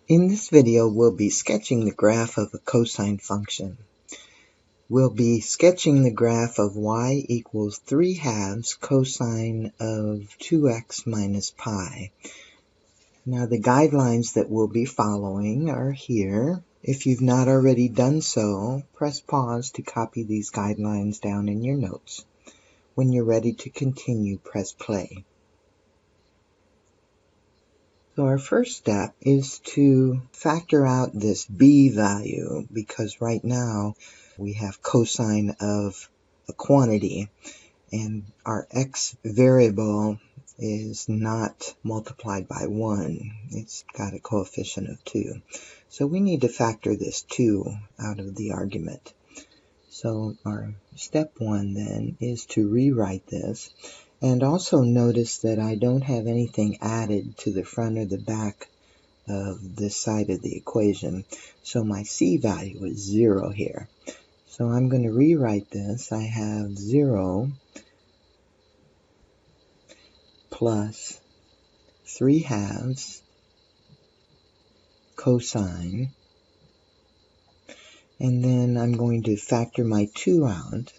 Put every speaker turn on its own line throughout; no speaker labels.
In this video, we'll be sketching the graph of a cosine function. We'll be sketching the graph of y equals 3/2 cosine of 2x minus pi. Now the guidelines that we'll be following are here. If you've not already done so, press pause to copy these guidelines down in your notes. When you're ready to continue, press play. So our first step is to factor out this b value, because right now we have cosine of a quantity and our x variable is not multiplied by 1. It's got a coefficient of 2. So we need to factor this 2 out of the argument. So our step 1 then is to rewrite this. And also notice that I don't have anything added to the front or the back of this side of the equation. So my c value is 0 here. So I'm going to rewrite this. I have 0 plus 3/2 cosine. And then I'm going to factor my 2 out.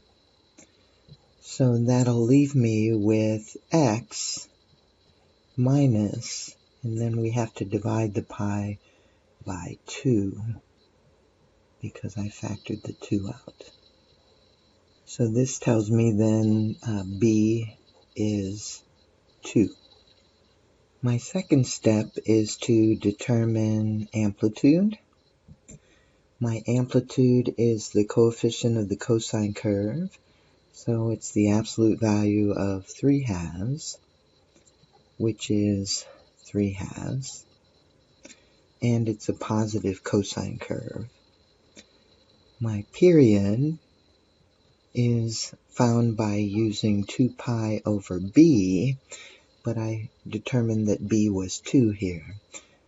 So that'll leave me with x minus, and then we have to divide the pi by 2 because I factored the 2 out. So this tells me then b is 2. My second step is to determine amplitude. My amplitude is the coefficient of the cosine curve, so it's the absolute value of 3/2, which is 3/2, and it's a positive cosine curve. My period is found by using 2 pi over b, but I determined that b was 2 here.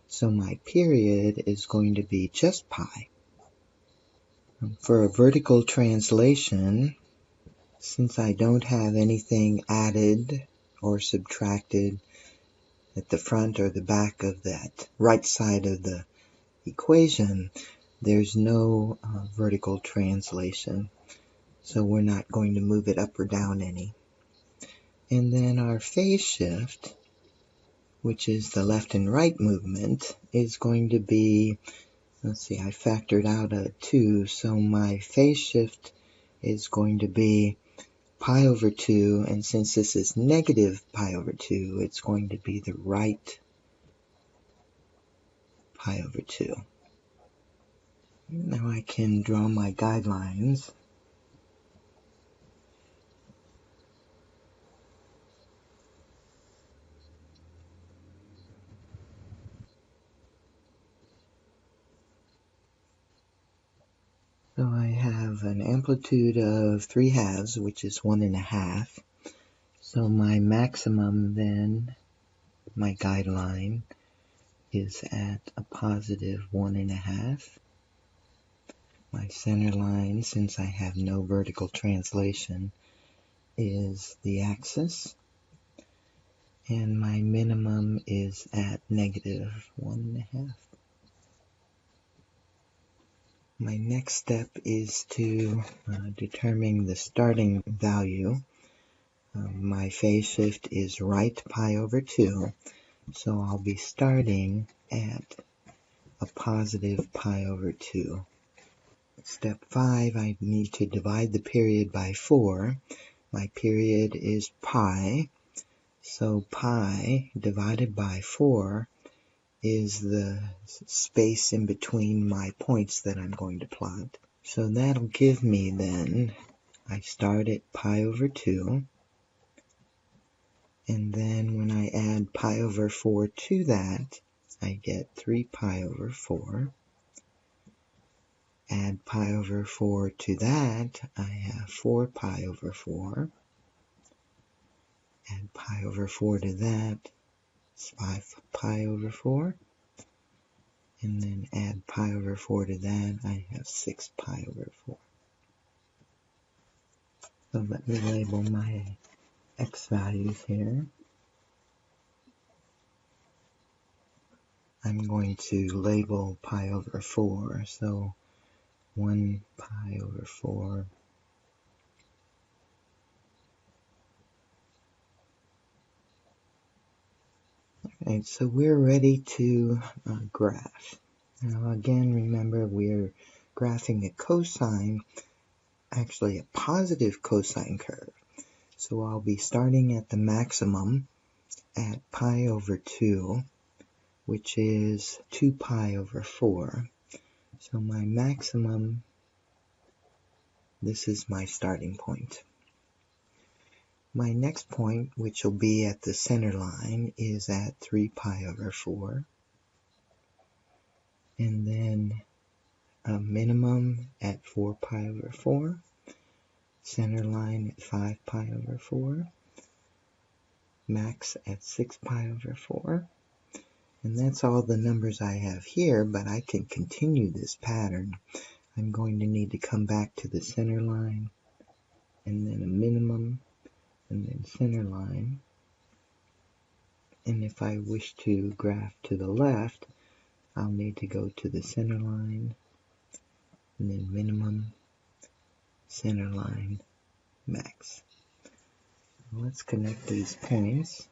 So my period is going to be just pi. For a vertical translation, since I don't have anything added or subtracted at the front or the back of that right side of the equation, there's no vertical translation. So we're not going to move it up or down any. And then our phase shift, which is the left and right movement, is going to be, let's see, I factored out a 2, so my phase shift is going to be pi over 2, and since this is negative pi over 2, it's going to be the right pi over 2. Now I can draw my guidelines. So I have an amplitude of 3/2, which is 1.5. So my maximum then, my guideline, is at a positive 1.5. My center line, since I have no vertical translation, is the axis. And my minimum is at negative 1.5. My next step is to determine the starting value. My phase shift is right pi over 2, so I'll be starting at a positive pi over 2. Step 5, I need to divide the period by 4. My period is pi, so pi divided by 4 is the space in between my points that I'm going to plot. So that'll give me then, I start at pi over 2, and then when I add pi over 4 to that, I get 3 pi over 4. Add pi over 4 to that, I have 4 pi over 4. Add pi over 4 to that, it's 5 pi over 4. And then add pi over 4 to that, I have 6 pi over 4. So let me label my x values here. I'm going to label pi over 4. So 1 pi over 4. Okay, so we're ready to graph. Now again, remember we're graphing a cosine, actually a positive cosine curve. So I'll be starting at the maximum at pi over 2, which is 2 pi over 4. So my maximum, this is my starting point. My next point, which will be at the center line, is at 3 pi over 4. And then a minimum at 4 pi over 4. Center line at 5 pi over 4. Max at 6 pi over 4. And that's all the numbers I have here, but I can continue this pattern. I'm going to need to come back to the center line, and then a minimum, and then center line. And if I wish to graph to the left, I'll need to go to the center line, and then minimum, center line, max. Let's connect these points.